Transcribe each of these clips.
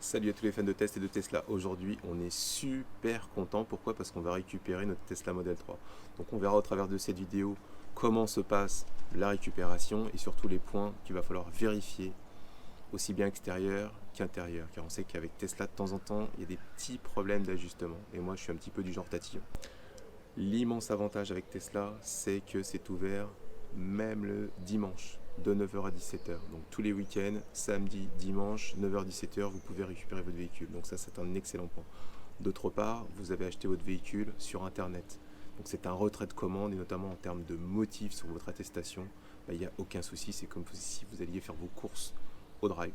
Salut à tous les fans de test et de Tesla. Aujourd'hui, on est super content. Pourquoi? Parce qu'on va récupérer notre Tesla Model 3. Donc on verra au travers de cette vidéo comment se passe la récupération et surtout les points qu'il va falloir vérifier aussi bien extérieur qu'intérieur. Car on sait qu'avec Tesla, de temps en temps, il y a des petits problèmes d'ajustement. Et moi, je suis un petit peu du genre tatillon. L'immense avantage avec Tesla, c'est que c'est ouvert même le dimanche de 9h à 17h. Donc tous les week-ends, samedi, dimanche, 9h, 17h, vous pouvez récupérer votre véhicule. Donc ça, c'est un excellent point. D'autre part, vous avez acheté votre véhicule sur Internet. Donc c'est un retrait de commande et notamment en termes de motifs sur votre attestation, il n'y a aucun souci. C'est comme si vous alliez faire vos courses au drive.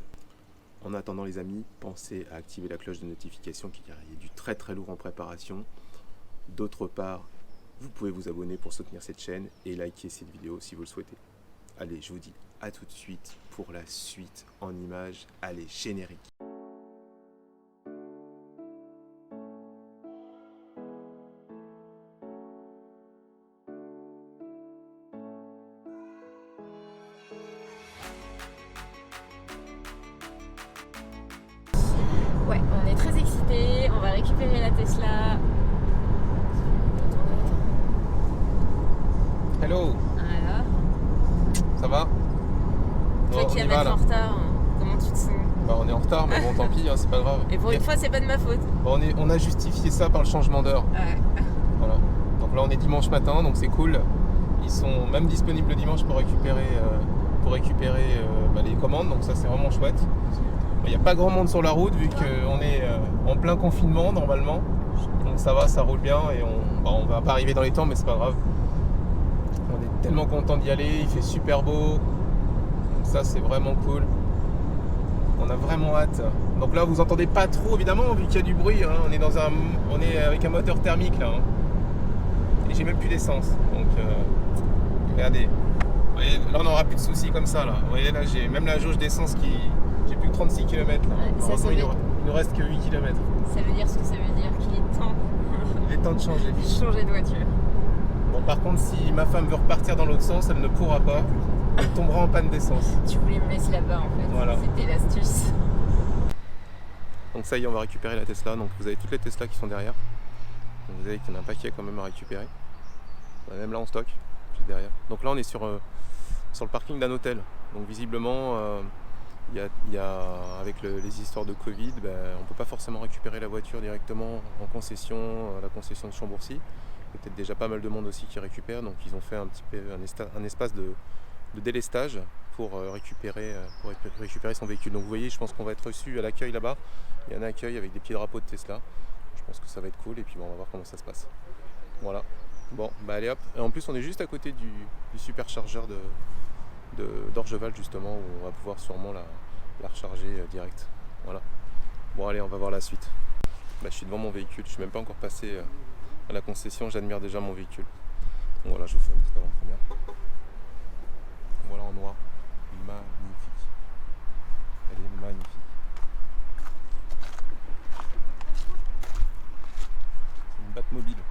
En attendant les amis, pensez à activer la cloche de notification car il y a du très très lourd en préparation. D'autre part, vous pouvez vous abonner pour soutenir cette chaîne et liker cette vidéo si vous le souhaitez. Allez, je vous dis à tout de suite pour la suite en images. Allez, générique. Ouais, on est très excités, on va récupérer la Tesla. Hello, Voilà. ça va? Toi qui on y vas va, mettre là. en retard, comment tu te sens? On est en retard, mais bon, tant pis, hein, c'est pas grave. Et pour une fois, c'est pas de ma faute. Bon, on a justifié ça par le changement d'heure. Ouais. Voilà. Donc là, on est dimanche matin, donc c'est cool. Ils sont même disponibles le dimanche pour récupérer les commandes, donc ça, c'est vraiment chouette. Il n'y a pas grand monde sur la route vu qu'on est en plein confinement normalement. Donc ça va, ça roule bien et on va pas arriver dans les temps, mais c'est pas grave. On est tellement content d'y aller, il fait super beau. Donc ça, c'est vraiment cool. On a vraiment hâte. Donc là, vous entendez pas trop évidemment vu qu'il y a du bruit. Hein. On est avec un moteur thermique là. Hein. Et j'ai même plus d'essence. Donc regardez. Vous voyez, là, on n'aura plus de soucis comme ça là. Vous voyez là, j'ai même la jauge d'essence qui. J'ai plus que 36 km là. Ouais, Heureusement, il nous reste que 8 km. Ça veut dire ce que ça veut dire, qu'il est temps Il est temps de changer. de changer de voiture. Bon, par contre, si ma femme veut repartir dans l'autre sens, elle ne pourra pas. Elle tombera en panne d'essence. Tu voulais me laisser là-bas en fait. Voilà. C'était l'astuce. Donc ça y est, on va récupérer la Tesla. Donc vous avez toutes les Tesla qui sont derrière. Donc vous avez qu'il y en a un paquet quand même à récupérer. On a même là en stock, juste derrière. Donc là on est sur le parking d'un hôtel. Donc visiblement, avec les histoires de Covid, on ne peut pas forcément récupérer la voiture directement en concession, à la concession de Chambourcy. Il y a peut-être déjà pas mal de monde aussi qui récupère. Donc ils ont fait un petit peu un espace de délestage pour récupérer son véhicule. Donc vous voyez, je pense qu'on va être reçu à l'accueil là-bas. Il y a un accueil avec des petits drapeaux de Tesla. Je pense que ça va être cool et puis on va voir comment ça se passe. Voilà. Bon, allez hop. Et en plus, on est juste à côté du superchargeur d'Orgeval justement où on va pouvoir sûrement la recharger direct. Voilà. Bon, allez, on va voir la suite. Je suis devant mon véhicule. Je suis même pas encore passé à la concession. J'admire déjà mon véhicule. Donc voilà, je vous fais une petite avant-première. Voilà en noir, magnifique. Elle est magnifique. C'est une Batmobile.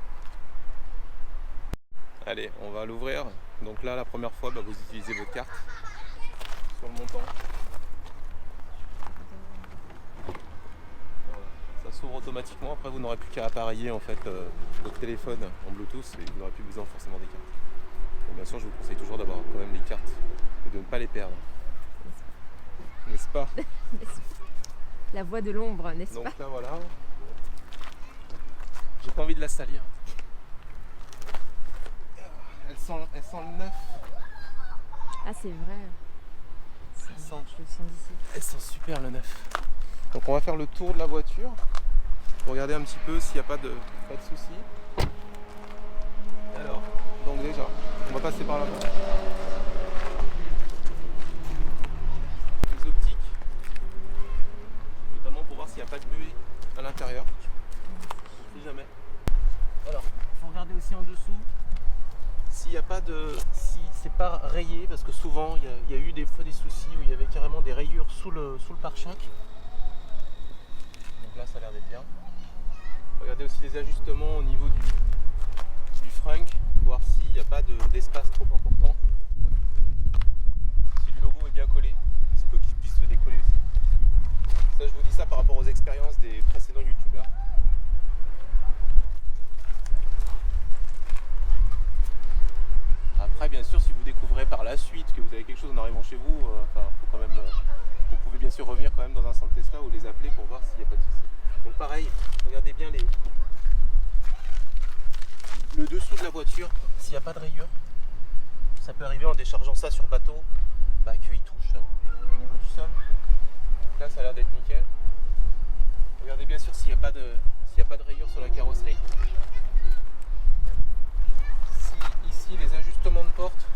Allez, on va l'ouvrir. Donc là, la première fois, vous utilisez votre carte sur le montant. Voilà. Ça s'ouvre automatiquement. Après, vous n'aurez plus qu'à appareiller en fait votre téléphone en Bluetooth et vous n'aurez plus besoin forcément des cartes. Donc, bien sûr, je vous conseille toujours d'avoir quand même les cartes et de ne pas les perdre. N'est-ce pas? La voix de l'ombre, n'est-ce pas? Donc là, voilà. J'ai pas envie de la salir. Elle sent le neuf. Ah, c'est vrai. Je le sens d'ici. Elle sent super le neuf. Donc on va faire le tour de la voiture pour regarder un petit peu s'il n'y a pas de soucis. Alors, donc déjà, on va passer par là. Les optiques, notamment pour voir s'il n'y a pas de buée à l'intérieur. On ne sait jamais. Alors, il faut regarder aussi en dessous s'il n'y a pas si c'est pas rayé, parce que souvent il y a eu des fois des soucis où il y avait carrément des rayures sous le pare-choc. Donc là ça a l'air d'être bien. Regardez aussi les ajustements au niveau du frunk, voir s'il n'y a pas d'espace trop important. Si le logo est bien collé, il se peut qu'il puisse se décoller aussi. Ça, je vous dis ça par rapport aux expériences des précédents youtubeurs. Après, bien sûr, si vous découvrez par la suite que vous avez quelque chose en arrivant chez vous, faut quand même, vous pouvez bien sûr revenir quand même dans un centre Tesla ou les appeler pour voir s'il n'y a pas de souci. Donc pareil, regardez bien le dessous de la voiture, s'il n'y a pas de rayure. Ça peut arriver en déchargeant ça sur bateau, qu'il touche au niveau du sol. Là, ça a l'air d'être nickel. Regardez bien sûr s'il n'y a pas de rayure sur la carrosserie. Si ici les ajustements de porte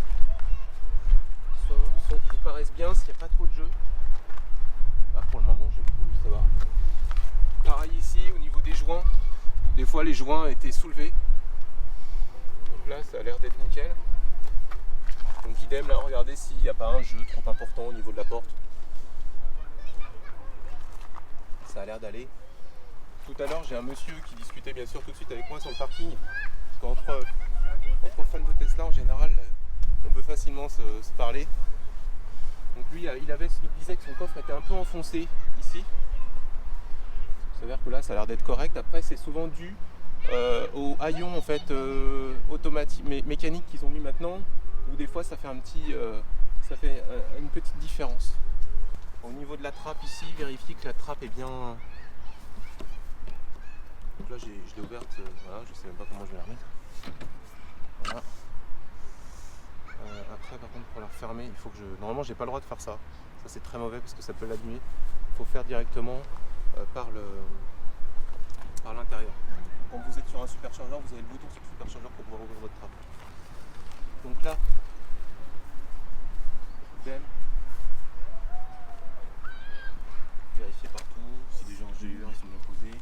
vous paraissent bien, s'il n'y a pas trop de jeu. Là pour le moment ça va. Pareil ici au niveau des joints, des fois les joints étaient soulevés. Donc là ça a l'air d'être nickel. Donc idem là, regardez s'il n'y a pas un jeu trop important au niveau de la porte. Ça a l'air d'aller. Tout à l'heure j'ai un monsieur qui discutait bien sûr tout de suite avec moi sur le parking. Parce qu'entre fans de Tesla en général, on peut facilement se parler. Donc lui il disait que son coffre était un peu enfoncé ici. Ça veut dire que là ça a l'air d'être correct. Après c'est souvent dû aux haillons en fait automatiques, mécaniques qu'ils ont mis maintenant, où des fois ça fait une petite différence. Au niveau de la trappe ici, vérifiez que la trappe est bien. Donc là je l'ai ouverte, voilà, je sais même pas comment je vais la remettre. Voilà. Après par contre pour la refermer, il faut que normalement j'ai pas le droit de faire ça. Ça c'est très mauvais parce que ça peut l'abîmer. Il faut faire directement par l'intérieur. Quand vous êtes sur un superchargeur, vous avez le bouton sur le superchargeur pour pouvoir ouvrir votre trappe. Donc là, idem. Vérifiez partout si les rayures sont bien posées.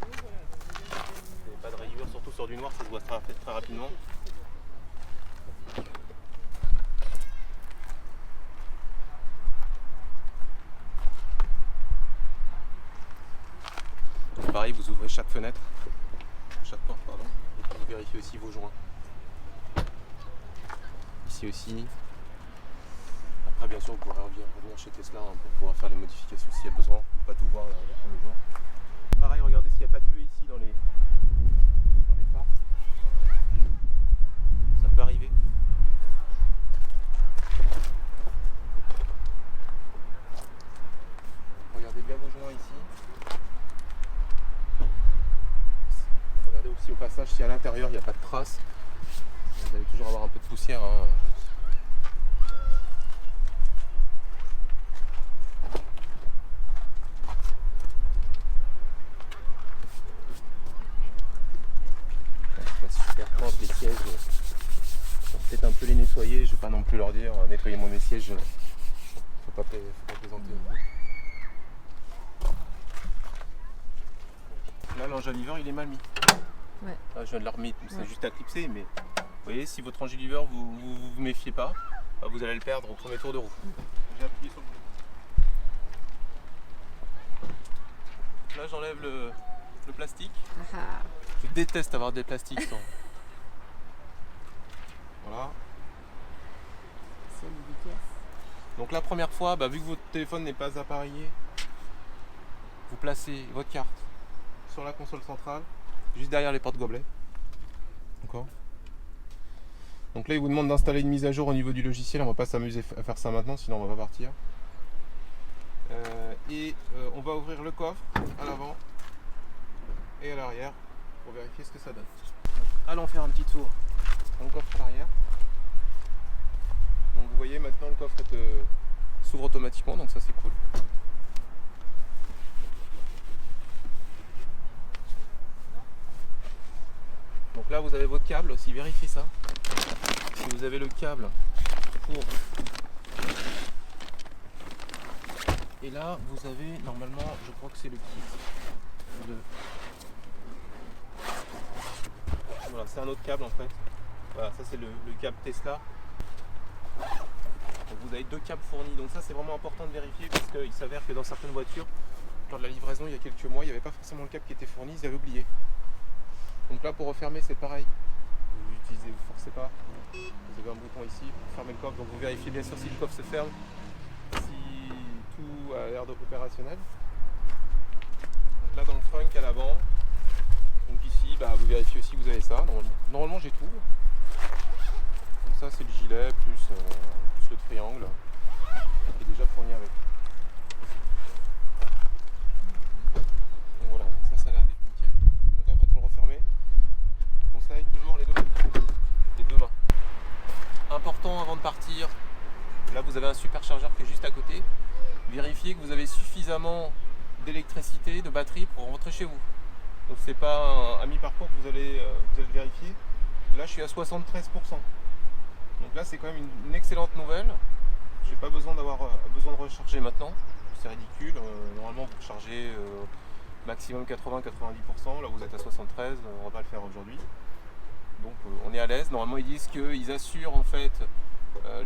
Il n'y a pas de rayures, surtout sur du noir, ça se voit très rapidement. Pareil, vous ouvrez chaque fenêtre, chaque porte, pardon, et puis vous vérifiez aussi vos joints. Ici aussi. Après, bien sûr, vous pourrez revenir chez Tesla pour pouvoir faire les modifications s'il y a besoin, pour pas tout voir les premiers jours. Pareil, regardez s'il n'y a pas de bœuf ici dans les phares. Ça peut arriver. Regardez bien vos joints ici. Regardez aussi au passage si à l'intérieur il n'y a pas de traces. Vous allez toujours avoir un peu de poussière. C'est super propre, les sièges. Faut peut-être un peu les nettoyer. Je ne vais pas non plus leur dire nettoyez-moi mes sièges. Faut pas plaisanter. Là l'enjaliveur il est mal mis. Ouais. Là, je viens de le remettre, c'est juste à clipser, mais vous voyez, si votre enjaliveur vous méfiez pas, vous allez le perdre au premier tour de roue. J'ai appuyé sur le bouton. Là j'enlève le plastique. Je déteste avoir des plastiques sans. Voilà. C'est une vitesse. Donc la première fois, vu que votre téléphone n'est pas appareillé, vous placez votre carte sur la console centrale, juste derrière les porte-gobelets. D'accord. Donc là il vous demande d'installer une mise à jour au niveau du logiciel, on va pas s'amuser à faire ça maintenant sinon on va pas partir. On va ouvrir le coffre à l'avant et à l'arrière pour vérifier ce que ça donne. Allons faire un petit tour dans le coffre à l'arrière. Donc vous voyez maintenant le coffre s'ouvre automatiquement, donc ça c'est cool. Donc là vous avez votre câble aussi, vérifiez ça. Si vous avez le câble pour... Et là vous avez normalement, je crois que c'est le kit de... Voilà, c'est un autre câble en fait. Voilà, ça c'est le câble Tesla. Donc vous avez deux câbles fournis, donc ça c'est vraiment important de vérifier parce qu'il s'avère que dans certaines voitures, lors de la livraison il y a quelques mois, il n'y avait pas forcément le câble qui était fourni, ils avaient oublié. Donc là pour refermer c'est pareil, vous forcez pas, vous avez un bouton ici pour fermer le coffre, donc vous vérifiez bien sûr si le coffre se ferme, si tout a l'air d'être opérationnel. vérifier aussi que vous avez ça. Normalement j'ai tout. Donc ça c'est le gilet plus le triangle qui est déjà fourni avec. Donc voilà, donc ça a l'air d'être nickel. Donc après pour le refermer, conseil toujours les deux mains. Important avant de partir, là vous avez un superchargeur qui est juste à côté. Vérifiez que vous avez suffisamment d'électricité, de batterie pour rentrer chez vous. Donc c'est pas à mi-parcours que vous allez vérifier. Là je suis à 73%. Donc là c'est quand même une excellente nouvelle. J'ai pas besoin de recharger maintenant. C'est ridicule. Normalement vous chargez maximum 80-90%. Là vous êtes à 73%, on va pas le faire aujourd'hui. Donc on est à l'aise. Normalement ils disent qu'ils assurent en fait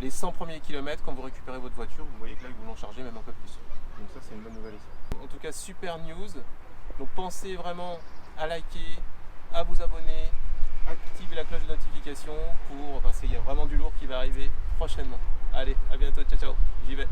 les 100 premiers kilomètres quand vous récupérez votre voiture. Vous voyez que là ils vous l'ont chargé même un peu plus. Donc ça c'est une bonne nouvelle ici. En tout cas super news. Donc pensez vraiment à liker, à vous abonner, activer la cloche de notification parce qu'il y a vraiment du lourd qui va arriver prochainement. Allez, à bientôt, ciao ciao, j'y vais.